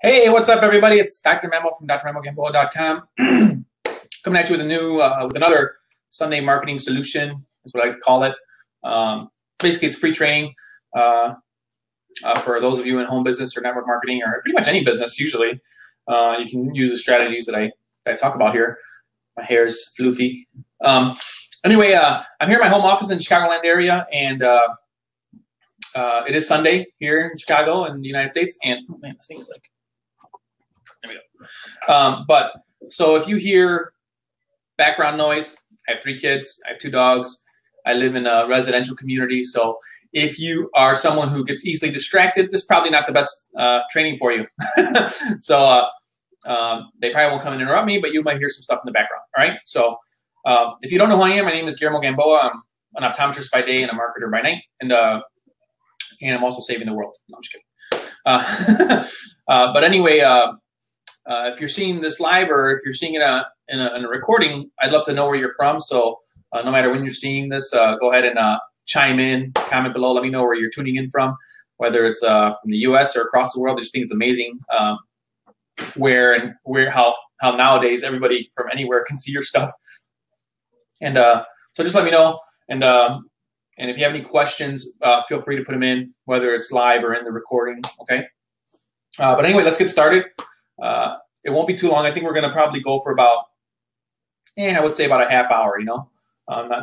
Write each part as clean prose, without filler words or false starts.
Hey, what's up, everybody? It's Dr. Memo from drmemogamboa.com. Coming at you with another Sunday marketing solution, is what I like to call it. Basically, it's free training for those of you in home business or network marketing or pretty much any business. Usually, you can use the strategies that I talk about here. My hair's floofy. Anyway, I'm here in my home office in the Chicagoland area, and it is Sunday here in Chicago in the United States. And oh man, this thing is like, there we go. But so if you hear background noise, I have 3 kids, I have 2 dogs, I live in a residential community. So if you are someone who gets easily distracted, this is probably not the best training for you. So they probably won't come and interrupt me, but you might hear some stuff in the background. All right. So if you don't know who I am, my name is Guillermo Gamboa. I'm an optometrist by day and a marketer by night. And I'm also saving the world. No, I'm just kidding. But anyway, if you're seeing this live or if you're seeing it in a recording, I'd love to know where you're from. So no matter when you're seeing this, go ahead and chime in, comment below. Let me know where you're tuning in from, whether it's from the U.S. or across the world. I just think it's amazing how nowadays everybody from anywhere can see your stuff. And so just let me know. And if you have any questions, feel free to put them in, whether it's live or in the recording. Okay. But anyway, let's get started. It won't be too long. I think we're going to probably go for about, I would say about a half hour, not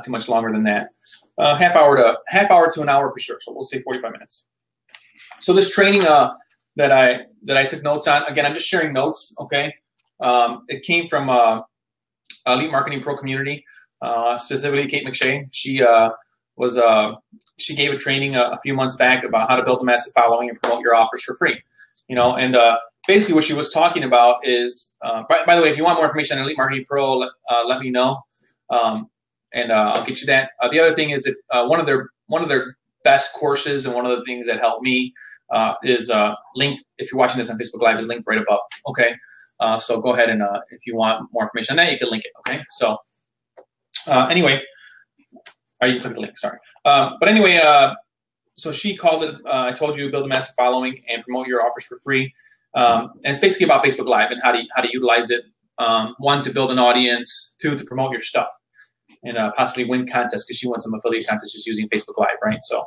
too much longer than that. Half hour to an hour for sure. So we'll say 45 minutes. So this training that I took notes on, again, I'm just sharing notes. Okay. It came from Elite Marketing Pro community, specifically Kate McShay. She gave a training a few months back about how to build a massive following and promote your offers for free. And basically what she was talking about is, by the way, if you want more information on Elite Marketing Pro, let me know, and I'll get you that. The other thing is, if one of their best courses and one of the things that helped me is linked. If you're watching this on Facebook Live, is linked right above. Okay, so go ahead and if you want more information on that, you can link it. Okay, so anyway, or you can click the link. Sorry, but anyway. So she called it, I told you, build a massive following and promote your offers for free. And it's basically about Facebook Live and how to utilize it. 1, to build an audience. 2, to promote your stuff. And possibly win contests, because she won some affiliate contests just using Facebook Live, right? So,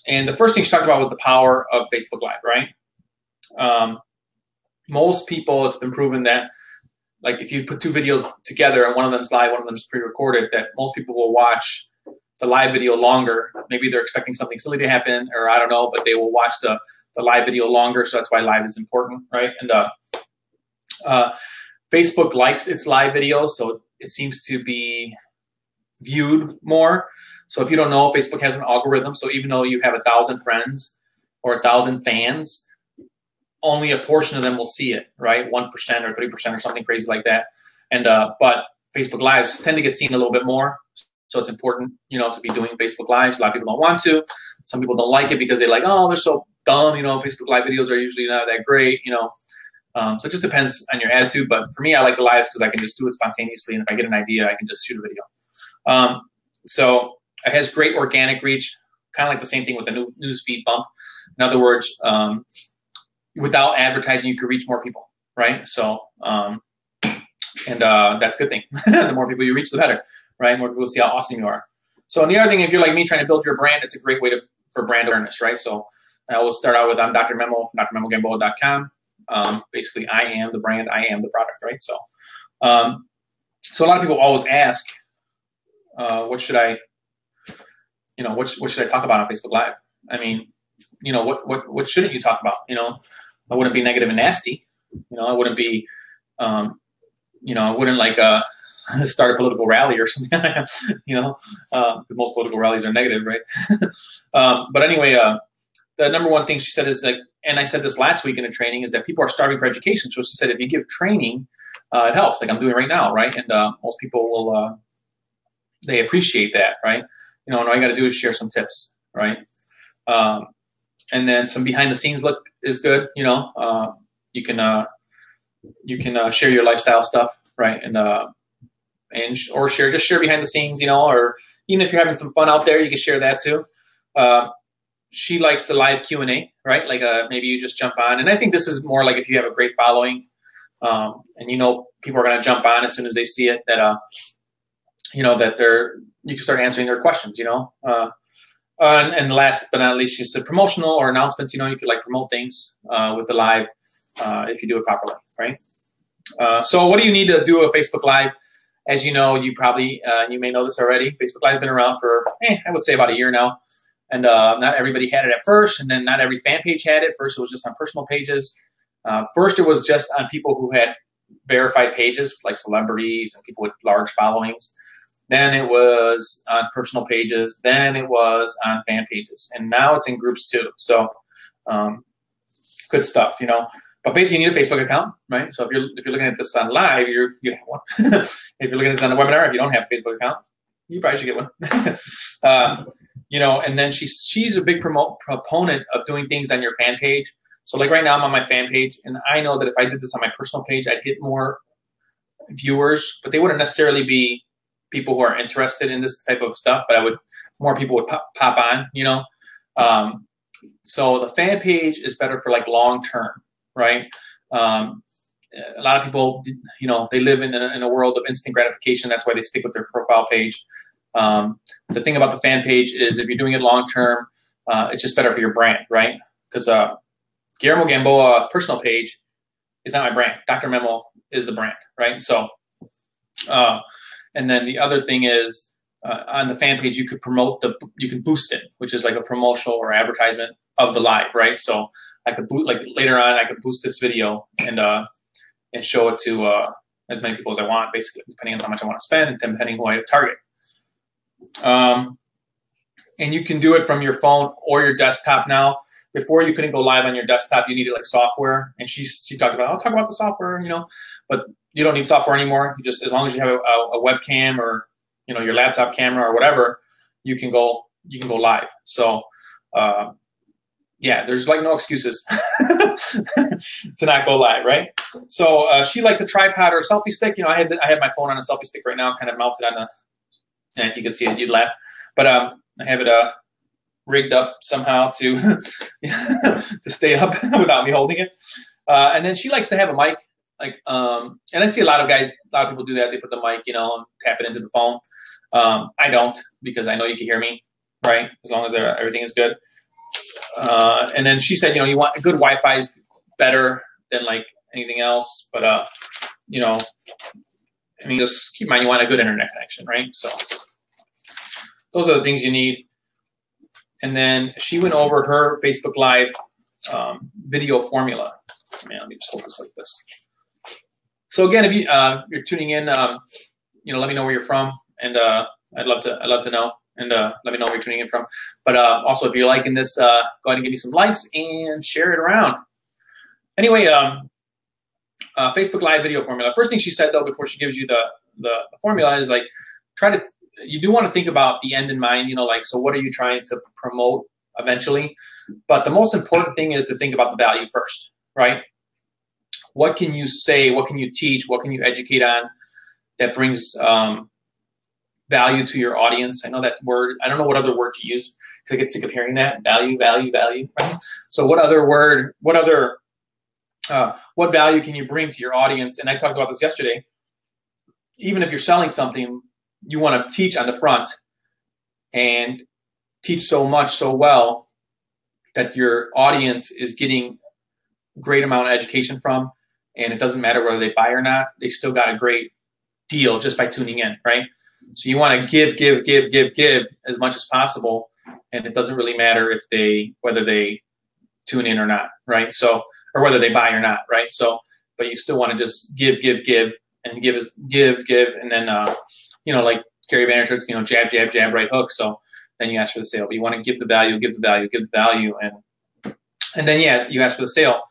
and the first thing she talked about was the power of Facebook Live, right? Most people, it's been proven that, like, if you put 2 videos together and one of them's live, one of them's pre-recorded, that most people will watch the live video longer. Maybe they're expecting something silly to happen, or I don't know, but they will watch the live video longer. So that's why live is important, right? And Facebook likes its live videos, so it seems to be viewed more. So if you don't know, Facebook has an algorithm. So even though you have 1,000 friends or 1,000 fans, only a portion of them will see it, right? 1% or 3% or something crazy like that. And but Facebook Lives tend to get seen a little bit more. So it's important, to be doing Facebook Lives. A lot of people don't want to. Some people don't like it because they're like, oh, they're so dumb. Facebook Live videos are usually not that great, So it just depends on your attitude. But for me, I like the lives because I can just do it spontaneously. And if I get an idea, I can just shoot a video. So it has great organic reach, kind of like the same thing with the news feed bump. In other words, without advertising, you could reach more people, right? So, and that's a good thing. The more people you reach, the better. Right? More people see how awesome you are. So, and the other thing, if you're like me trying to build your brand, it's a great way for brand awareness, right? So I will start out with, I'm Dr. Memo from drmemogamboa.com. Basically, I am the brand, I am the product, right? So, so a lot of people always ask, what should I talk about on Facebook Live? I mean, what shouldn't you talk about? I wouldn't be negative and nasty. I wouldn't be, I wouldn't like, start a political rally or something, because most political rallies are negative, right? But anyway, the number one thing she said is, like, and I said this last week in a training, is that people are starving for education. So she said, if you give training, it helps, like I'm doing right now, right? And most people will, they appreciate that, right? And all you got to do is share some tips, right? And then some behind the scenes look is good, you can share your lifestyle stuff, right? Or share behind the scenes, or even if you're having some fun out there, you can share that too. she likes the live Q&A, right? Like maybe you just jump on. And I think this is more like if you have a great following and you know people are going to jump on as soon as they see it, that you know that you can start answering their questions, you know. And last but not least, she said promotional or announcements. You know, you could like promote things with the live if you do it properly, right? So what do you need to do a Facebook Live? As you know, you probably, you may know this already, Facebook Live has been around for, I would say about a year now. And not everybody had it at first, and then not every fan page had it. First, it was just on personal pages. First, it was just on people who had verified pages, like celebrities and people with large followings. Then it was on personal pages. Then it was on fan pages. And now it's in groups too. So good stuff, you know. But basically, you need a Facebook account, right? So if you're looking at this on live, you have one. If you're looking at this on a webinar, if you don't have a Facebook account, you probably should get one. You know, and then she's a big proponent of doing things on your fan page. So like right now, I'm on my fan page, and I know that if I did this on my personal page, I'd get more viewers, but they wouldn't necessarily be people who are interested in this type of stuff. But more people would pop on, you know. So the fan page is better for like long term. Right? A lot of people, you know, they live in a world of instant gratification. That's why they stick with their profile page. The thing about the fan page is if you're doing it long term, it's just better for your brand, right? Because Guillermo Gamboa personal page is not my brand. Dr. Memo is the brand, right? So, and then the other thing is on the fan page, you could you can boost it, which is like a promotional or advertisement of the live, right? So I could like later on, I could boost this video and show it to as many people as I want, basically, depending on how much I want to spend, and depending who I target. And you can do it from your phone or your desktop now. Before you couldn't go live on your desktop, you needed like software. And she talked about, I'll talk about the software, you know, but you don't need software anymore. You just, as long as you have a webcam or, you know, your laptop camera or whatever, you can go live. So, yeah, there's like no excuses to not go live, right? So she likes a tripod or a selfie stick. You know, I have my phone on a selfie stick right now, kind of mounted on and if you could see it, you'd laugh. But I have it rigged up somehow to to stay up without me holding it. And then she likes to have a mic, like, and I see a lot of people do that. They put the mic, you know, and tap it into the phone. I don't, because I know you can hear me, right? As long as everything is good. And then she said, you know, you want good Wi-Fi is better than like anything else, but you know, I mean, just keep in mind you want a good internet connection, right? So those are the things you need. And then she went over her Facebook Live video formula. Man, let me just hold this like this. So again, if you're tuning in, you know, let me know where you're from, and I'd love to know. And let me know where you're tuning in from. But also, if you're liking this, go ahead and give me some likes and share it around. Anyway, Facebook Live video formula. First thing she said, though, before she gives you the formula is like, you do want to think about the end in mind, you know, like, so what are you trying to promote eventually? But the most important thing is to think about the value first, right? What can you say? What can you teach? What can you educate on that brings value to your audience? I know that word. I don't know what other word to use because I get sick of hearing that. Value, value, value. Right? So what value can you bring to your audience? And I talked about this yesterday. Even if you're selling something, you want to teach on the front and teach so much, so well that your audience is getting a great amount of education from, and it doesn't matter whether they buy or not. They still got a great deal just by tuning in, right? So you want to give as much as possible, and it doesn't really matter whether they tune in or not, right? So, or whether they buy or not, right? So, but you still want to just give, and give, and then you know, like Gary Vaynerchuk's, you know, jab, jab, jab, right hook. So then you ask for the sale. But you want to give the value, and then yeah, you ask for the sale.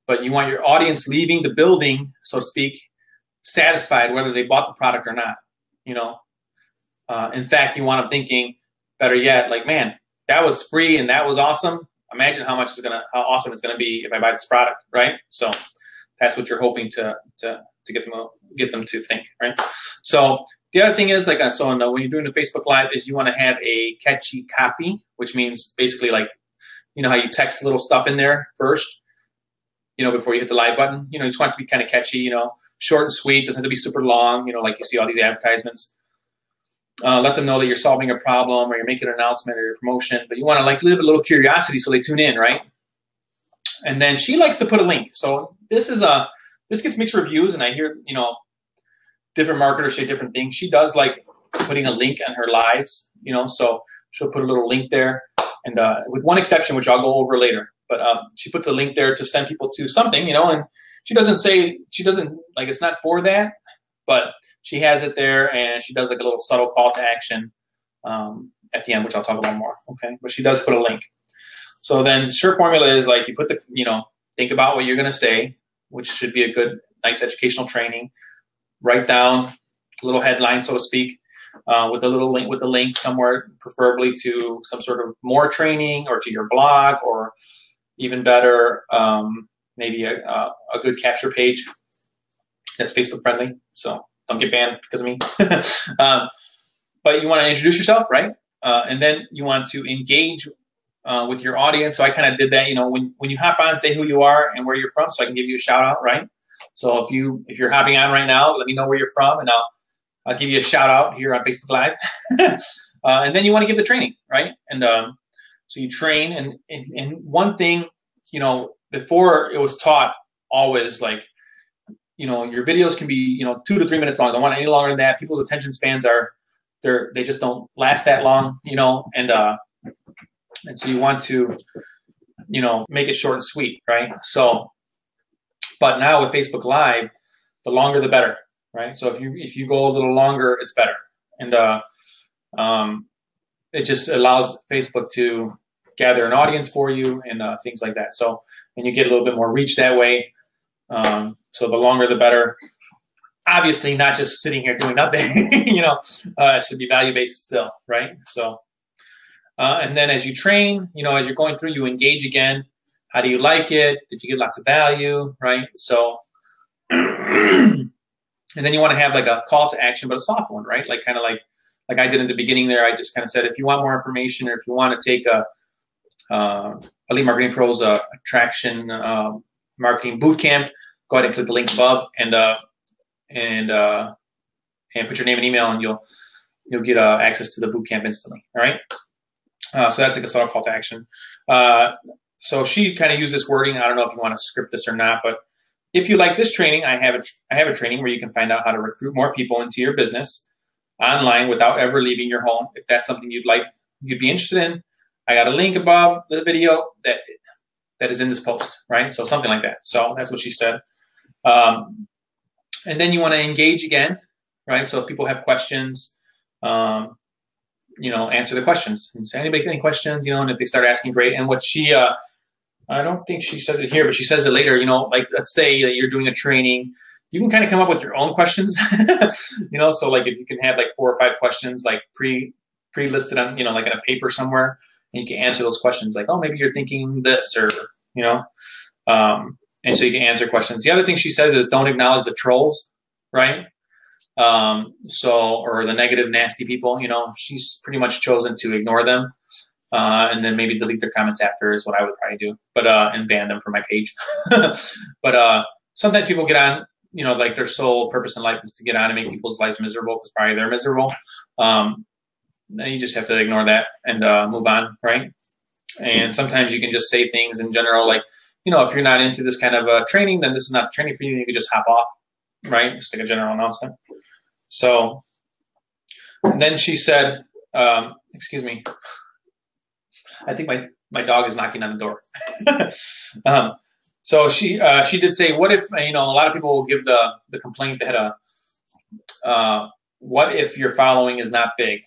But you want your audience leaving the building, so to speak, satisfied whether they bought the product or not. You know, in fact, you want them thinking, better yet, like, man, that was free and that was awesome. Imagine how awesome it's gonna be if I buy this product, right? So that's what you're hoping to get them to think, right? So the other thing is, like, so when you're doing a Facebook Live, is you want to have a catchy copy, which means basically, like, you know how you text little stuff in there first, you know, before you hit the live button. You know, you just want it to be kind of catchy, you know, short and sweet. Doesn't have to be super long, you know, like you see all these advertisements. Let them know that you're solving a problem or you're making an announcement or your promotion, but you want to, like, leave a little curiosity so they tune in, right? And then she likes to put a link. So this gets mixed reviews, and I hear, you know, different marketers say different things. She does like putting a link on her lives, you know, so she'll put a little link there, and with one exception, which I'll go over later. But she puts a link there to send people to something, you know, and she doesn't like, it's not for that, but she has it there, and she does like a little subtle call to action at the end, which I'll talk about more. Okay, but she does put a link. So then her formula is, like, you put the, you know, think about what you're going to say, which should be a good, nice educational training. Write down a little headline, so to speak, with a little link, with a link somewhere, preferably to some sort of more training or to your blog, or even better, maybe a good capture page that's Facebook friendly. So don't get banned because of me. But you want to introduce yourself, right? And then you want to engage with your audience. So I kind of did that, you know, when you hop on, say who you are and where you're from, so I can give you a shout out, right? So if you're hopping on right now, let me know where you're from, and I'll give you a shout out here on Facebook Live. And then you want to give the training, right? And so you train, and one thing, you know, before it was taught always, like, you know, your videos can be, you know, 2 to 3 minutes long. Don't want any longer than that. People's attention spans they just don't last that long, you know, and so you want to, you know, make it short and sweet, right? So, but now with Facebook Live, the longer the better, right? So if you go a little longer, it's better, and it just allows Facebook to gather an audience for you and things like that. So, and you get a little bit more reach that way. So the longer the better. Obviously, not just sitting here doing nothing. You know, it should be value based still, right? So. And then as you train, you know, as you're going through, you engage again. How do you like it? Did you get lots of value, right? So, and then you want to have like a call to action, but a soft one, right? Like kind of like I did in the beginning there. I just kind of said, if you want more information, or if you want to take Elite Marketing Pro's attraction marketing bootcamp, go ahead and click the link above, and put your name and email, and you'll get access to the bootcamp instantly. All right. So that's like a subtle call to action. So she kind of used this wording. I don't know if you want to script this or not, but if you like this training, I have a training where you can find out how to recruit more people into your business online without ever leaving your home. If that's something you'd be interested in, I got a link above the video that is in this post, right? So something like that. So that's what she said. And then you want to engage again, right? So if people have questions, you know, answer the questions and say, anybody got any questions, you know, and if they start asking, great. And what she, I don't think she says it here, but she says it later, you know, like, let's say that you're doing a training, you can kind of come up with your own questions, you know, so like if you can have like 4 or 5 questions, like pre-listed on, you know, like in a paper somewhere, and you can answer those questions, like, oh, maybe you're thinking this, or, you know, and so you can answer questions. The other thing she says is don't acknowledge the trolls, right? Or the negative, nasty people, you know, she's pretty much chosen to ignore them, and then maybe delete their comments after is what I would probably do, but, and ban them from my page. But, sometimes people get on, you know, like their sole purpose in life is to get on and make people's lives miserable because probably they're miserable. Then you just have to ignore that and, move on. Right. And sometimes you can just say things in general, like, you know, if you're not into this kind of training, then this is not the training for you. You can just hop off. Right. Just like a general announcement. So, and then she said, excuse me, I think my dog is knocking on the door. So she did say, what if, you know, a lot of people will give the complaint that what if your following is not big,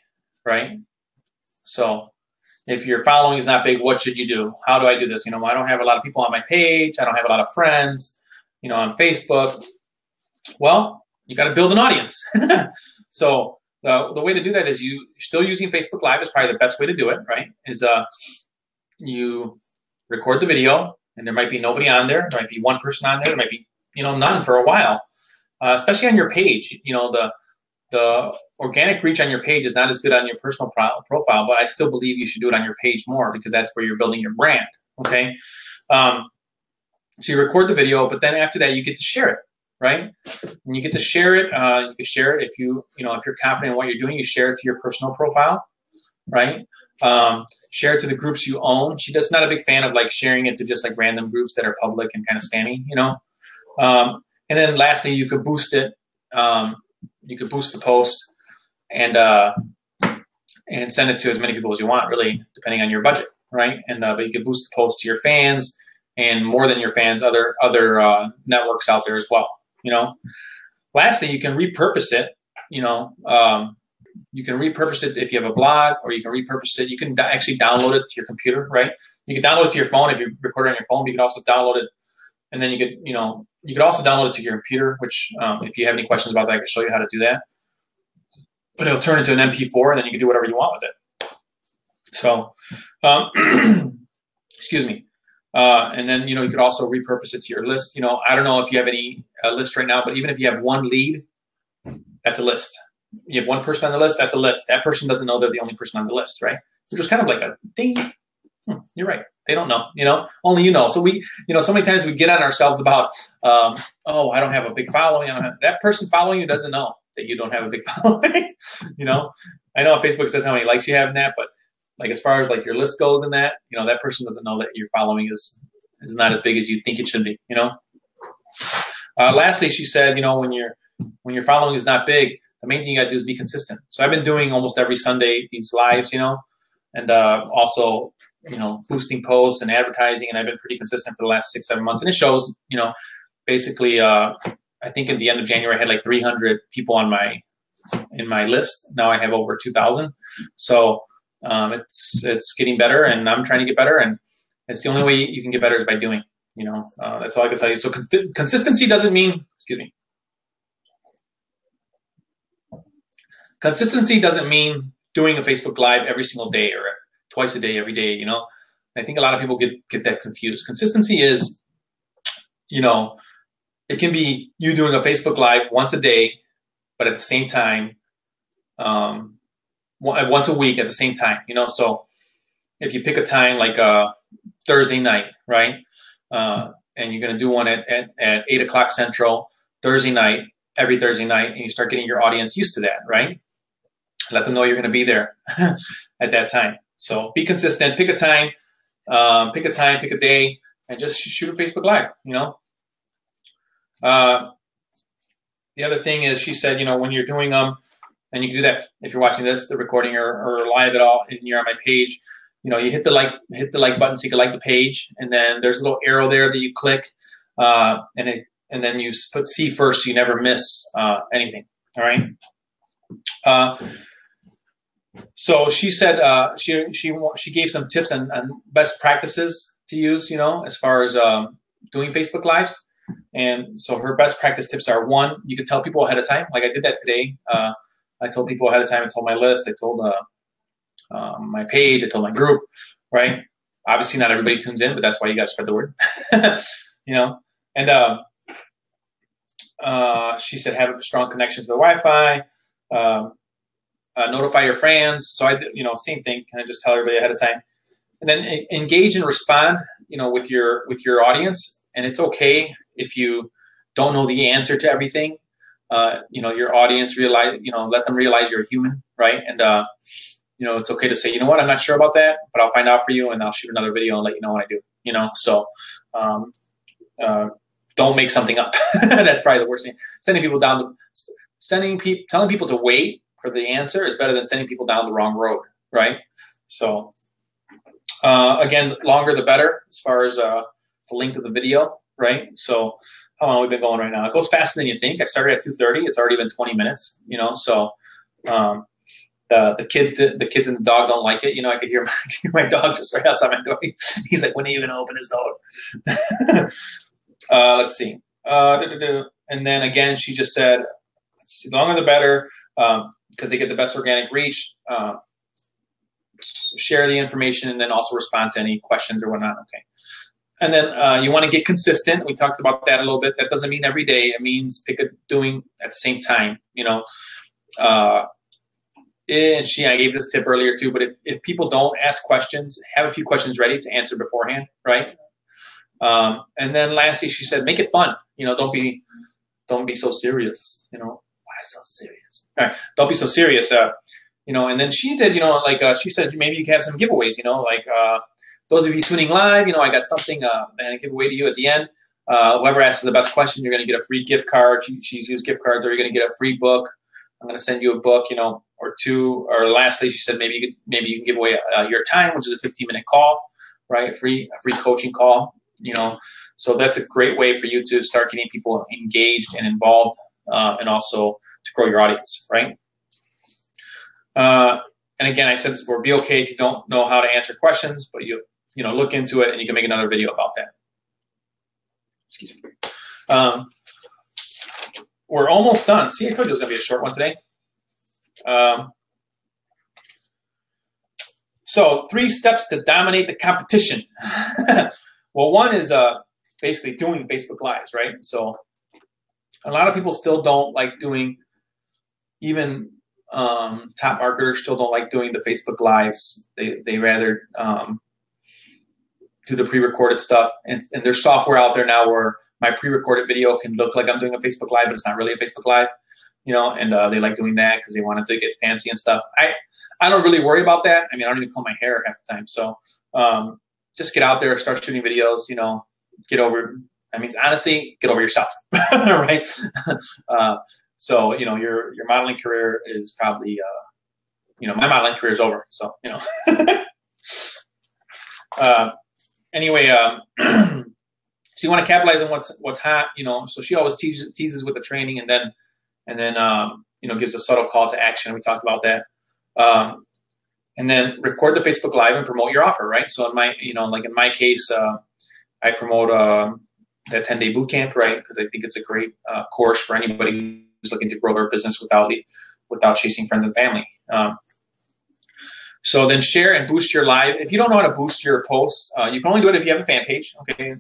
right? So if your following is not big, what should you do? How do I do this? You know, I don't have a lot of people on my page. I don't have a lot of friends, you know, on Facebook. Well, you got to build an audience. So the way to do that is you're still using Facebook Live is probably the best way to do it, right? Is you record the video, and there might be nobody on there. There might be one person on there. There might be none for a while, especially on your page. The organic reach on your page is not as good on your personal profile, but I still believe you should do it on your page more because that's where you're building your brand. Okay. So you record the video, but then after that, you get to share it, right? And you get to share it. You can share it if if you're confident in what you're doing, you share it to your personal profile, right? Share it to the groups you own. She's not a big fan of like sharing it to just like random groups that are public and kind of spammy, And then lastly, you could boost it. You could boost the post and send it to as many people as you want, really, depending on your budget, right? And but you could boost the post to your fans and more than your fans, other networks out there as well, Lastly, you can repurpose it, You can repurpose it if you have a blog, or you can repurpose it. You can actually download it to your computer, right? You can download it to your phone if you record it on your phone. But you can also download it, and then you could also download it to your computer. Which, if you have any questions about that, I can show you how to do that. But it'll turn into an MP4, and then you can do whatever you want with it. So, excuse me. And then you could also repurpose it to your list. I don't know if you have any list right now, but even if you have one lead, that's a list. You have one person on the list, that's a list. That person doesn't know they're the only person on the list, right? Which was kind of like a ding. You're right. They don't know, only you know. So we, so many times we get on ourselves about, oh, I don't have a big following. That person following you doesn't know that you don't have a big following. I know Facebook says how many likes you have in that, but like as far as like your list goes in that, that person doesn't know that your following is not as big as you think it should be, Lastly, she said, when your following is not big, the main thing you got to do is be consistent. So I've been doing almost every Sunday these lives, and also, boosting posts and advertising, and I've been pretty consistent for the last 6-7 months, and it shows. Basically, I think at the end of January I had like 300 people in my list. Now I have over 2,000. So it's getting better, and I'm trying to get better, and it's the only way you can get better is by doing. That's all I can tell you. So consistency doesn't mean, Consistency doesn't mean doing a Facebook Live every single day or twice a day, every day, I think a lot of people get that confused. Consistency is, it can be you doing a Facebook Live once a day, but at the same time, once a week at the same time, So if you pick a time like Thursday night, right, and you're going to do one at 8 o'clock Central, Thursday night, every Thursday night, and you start getting your audience used to that, right? Let them know you're going to be there at that time. So be consistent. Pick a time, pick a day, and just shoot a Facebook Live. The other thing is, she said, when you're doing and you can do that if you're watching this, the recording or live at all, and you're on my page. You hit the like button so you can like the page, and then there's a little arrow there that you click, and then you put see first so you never miss anything. All right. So she said she gave some tips on best practices to use, as far as doing Facebook Lives. And so her best practice tips are: 1, you can tell people ahead of time. Like I did that today. I told people ahead of time. I told my list. I told my page. I told my group. Right. Obviously, not everybody tunes in, but that's why you got to spread the word. And she said have a strong connection to the Wi-Fi. Notify your friends. So I did, same thing. Kind of just tell everybody ahead of time, and then engage and respond, with your audience. And it's okay if you don't know the answer to everything. Your audience let them realize you're a human, right? And it's okay to say, what, I'm not sure about that, but I'll find out for you, and I'll shoot another video and let you know when I do. So don't make something up. That's probably the worst thing. Telling people to wait for the answer is better than sending people down the wrong road, right? So again, longer the better as far as the length of the video, right? So how long have we been going right now? It goes faster than you think. I started at 2:30. It's already been 20 minutes, So the kids and the dog don't like it. I could hear my dog just right outside my door. He's like, when are you going to open his door? Let's see. And then again, she just said, the longer the better, because they get the best organic reach. Share the information, and then also respond to any questions or whatnot. Okay. And then you want to get consistent. We talked about that a little bit. That doesn't mean every day. It means doing at the same time. You know, and I gave this tip earlier too. But if people don't ask questions, have a few questions ready to answer beforehand, right? And then lastly, she said, make it fun. You know, don't be so serious. You know, why so serious? All right, don't be so serious. You know, and then she did. You know, like she said, maybe you can have some giveaways. You know, like. Those of you tuning live, you know, I got something and I give away to you at the end. Whoever asks the best question, you're going to get a free gift card. She's used gift cards, or you're going to get a free book. I'm going to send you a book, you know, or two. Or lastly, she said maybe you can give away your time, which is a 15-minute call, right? A free coaching call, you know. So that's a great way for you to start getting people engaged and involved, and also to grow your audience, right? And again, I said this before: be okay if you don't know how to answer questions, but you know, look into it, and you can make another video about that. Excuse me. We're almost done. See, I told you it was going to be a short one today. So 3 steps to dominate the competition. Well, one is basically doing Facebook Lives, right? So a lot of people still don't like doing, even top marketers still don't like doing the Facebook Lives. They rather do the pre-recorded stuff, and there's software out there now where my pre-recorded video can look like I'm doing a Facebook Live, but it's not really a Facebook Live, you know, and they like doing that because they want it to get fancy and stuff. I don't really worry about that. I mean, I don't even comb my hair half the time. So just get out there, start shooting videos, you know, honestly, get over yourself, right? So, you know, your modeling career is probably, you know, my modeling career is over. So, you know. Anyway, so you want to capitalize on what's hot, you know. So she always teases with the training, and then you know, gives a subtle call to action. We talked about that. And then record the Facebook Live and promote your offer, right? So in my, you know, like in my case, I promote that 10-day boot camp, right? Because I think it's a great course for anybody who's looking to grow their business without chasing friends and family. So then share and boost your live. If you don't know how to boost your posts, you can only do it if you have a fan page, okay?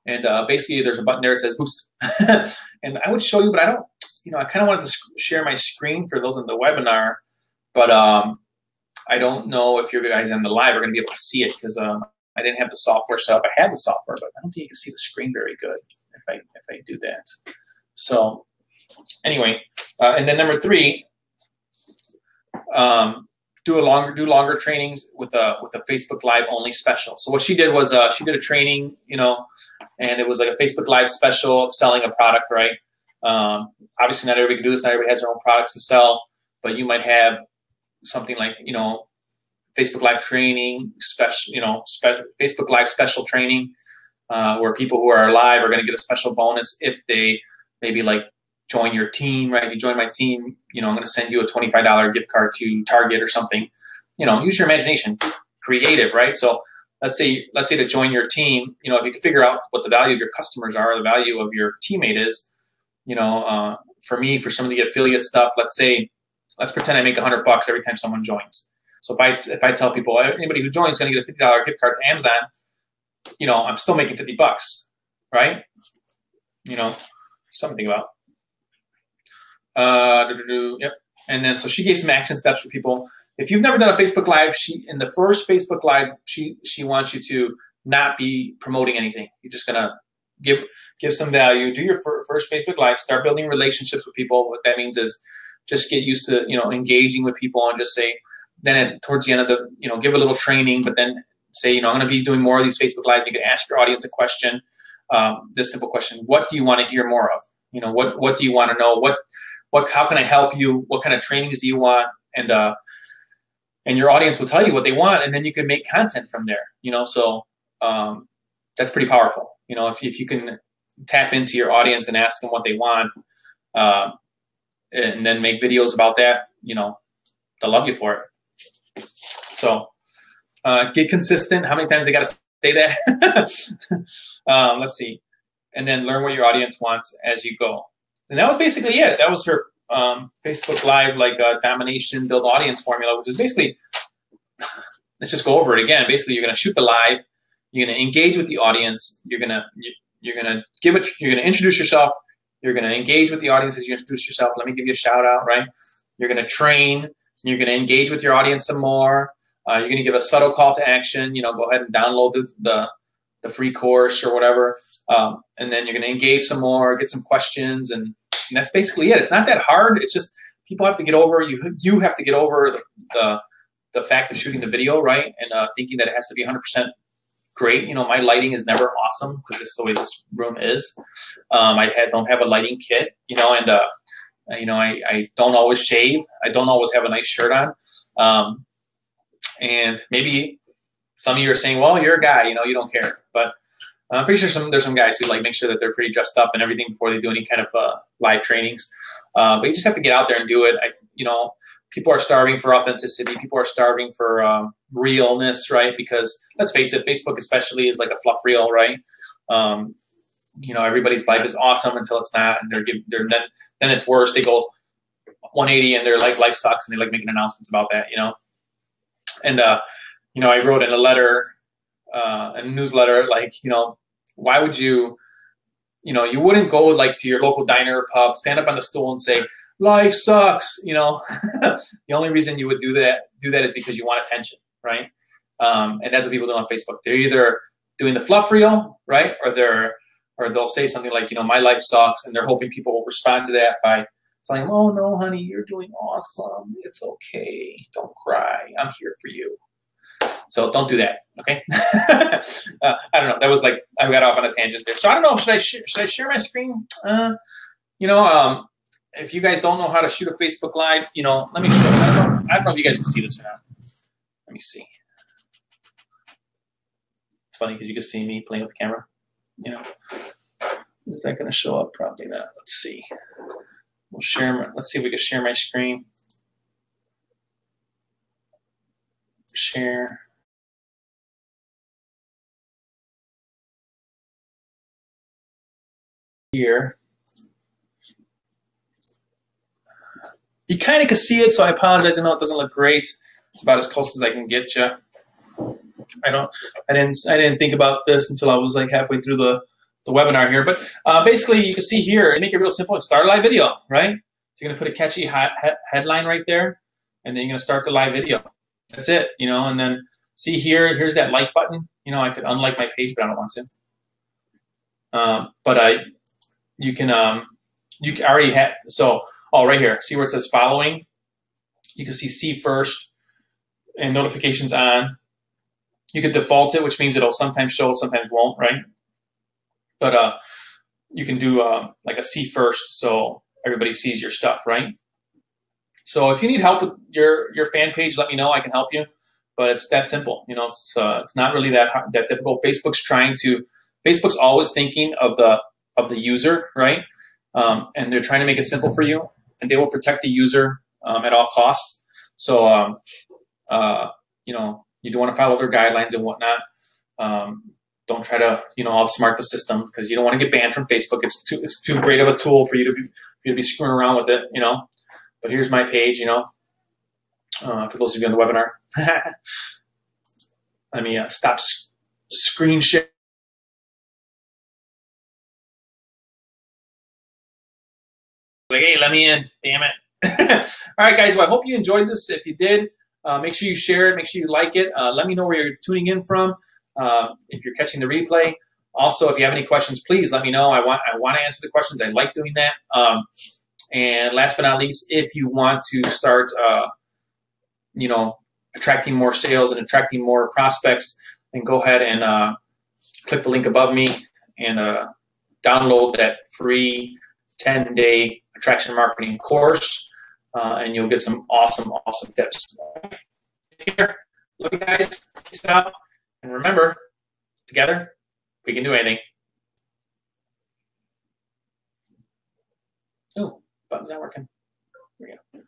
And basically there's a button there that says boost. And I would show you, but I don't, you know, I kind of wanted to share my screen for those in the webinar, but I don't know if you guys on the live are going to be able to see it because I didn't have the software set up. I had the software, but I don't think you can see the screen very good if I do that. So anyway, and then number 3, do longer trainings with a Facebook Live only special. So what she did was she did a training, you know, and it was like a Facebook Live special of selling a product, right? Obviously, not everybody can do this. Not everybody has their own products to sell, but you might have something like, you know, Facebook Live training special, you know, Facebook Live special training, where people who are live are going to get a special bonus if they maybe like join your team, right? If you join my team, you know, I'm going to send you a $25 gift card to Target or something. You know, use your imagination, creative, right? So let's say to join your team, you know, if you can figure out what the value of your customers are, or the value of your teammate is, you know, for me, for some of the affiliate stuff, let's pretend I make $100 every time someone joins. So if I tell people anybody who joins is going to get a $50 gift card to Amazon, you know, I'm still making $50, right? You know, something about. Yep. And then so she gave some action steps for people. If you've never done a Facebook Live, in the first Facebook Live, she wants you to not be promoting anything. You're just gonna give some value. Do your first Facebook Live. Start building relationships with people. What that means is just get used to, you know, engaging with people, and just say. Then towards the end of the, you know, give a little training, but then say, you know, I'm going to be doing more of these Facebook Live. You can ask your audience a question. This simple question: what do you want to hear more of? You know, what do you want to know? How can I help you? What kind of trainings do you want? And your audience will tell you what they want, and then you can make content from there. You know, so that's pretty powerful. You know, if you can tap into your audience and ask them what they want, and then make videos about that, you know, they'll love you for it. So get consistent. How many times they got to say that? Let's see. And then learn what your audience wants as you go. And that was basically it. That was her Facebook Live, like domination, build audience formula, which is basically, let's just go over it again. Basically, you're going to shoot the live. You're going to engage with the audience. You're going to introduce yourself. You're going to engage with the audience as you introduce yourself. Let me give you a shout out, right? You're going to train. You're going to engage with your audience some more. You're going to give a subtle call to action. Go ahead and download the free course or whatever. And then you're going to engage some more, get some questions, and that's basically it. It's not that hard. It's just people have to get over, you have to get over the fact of shooting the video, right? And thinking that it has to be 100% great. My lighting is never awesome because it's the way this room is. I don't have a lighting kit, and I don't always shave. I don't always have a nice shirt on. And maybe some of you are saying, well, you're a guy, you don't care. But I'm pretty sure there's some guys who make sure that they're pretty dressed up and everything before they do any kind of live trainings. But you just have to get out there and do it. People are starving for authenticity. People are starving for realness, right? Because let's face it, Facebook especially is like a fluff reel, right? Everybody's life is awesome until it's not, and then it's worse. They go 180 and they're like, life sucks, and they like making announcements about that, And I wrote in a letter, a newsletter, why would you wouldn't go to your local diner or pub, stand up on the stool and say, life sucks, The only reason you would do that is because you want attention, right? And that's what people do on Facebook. They're either doing the fluff reel, right? Or they'll say something like, my life sucks, and they're hoping people will respond to that by telling them, oh no, honey, you're doing awesome. It's okay. Don't cry. I'm here for you. So don't do that, okay? I don't know. That was I got off on a tangent there. So I don't know. Should I share my screen? If you guys don't know how to shoot a Facebook Live, let me show you. I don't know if you guys can see this or not. Let me see. It's funny because you can see me playing with the camera. Is that going to show up? Probably not. Let's see. We'll share. Let's see if we can share my screen. Share. Here. You kind of can see it, so I apologize. I know it doesn't look great. It's about as close as I can get you. I didn't think about this until I was halfway through the webinar here. But basically, you can see here, make it real simple. Start a live video, right? So you're gonna put a catchy headline right there, and then you're gonna start the live video. That's it, And then see here, here's that like button. I could unlike my page, but I don't want to. You can already have right here. See where it says following? You can see first and notifications on. You could default it, which means it'll sometimes show, sometimes won't, right? But you can do a see first, so everybody sees your stuff, right? So if you need help with your fan page, let me know. I can help you. But it's that simple, It's not really that difficult. Facebook's always thinking of the user, right? And they're trying to make it simple for you, and they will protect the user at all costs. So you don't want to follow their guidelines and whatnot. Don't try to outsmart the system, because you don't want to get banned from Facebook. It's too great of a tool for you to be screwing around with it, But here's my page, for those of you on the webinar. Let me stop screen share. Hey, let me in, damn it. All right, guys, well, I hope you enjoyed this. If you did, make sure you share it, make sure you like it. Let me know where you're tuning in from, if you're catching the replay. Also, if you have any questions, please let me know. I want to answer the questions. I like doing that. And last but not least, if you want to start attracting more sales and attracting more prospects, then go ahead and click the link above me and download that free 10-day attraction marketing course, and you'll get some awesome tips. Take care. Love you guys. Peace out. And remember, together, we can do anything. Oh, button's not working. Here we go.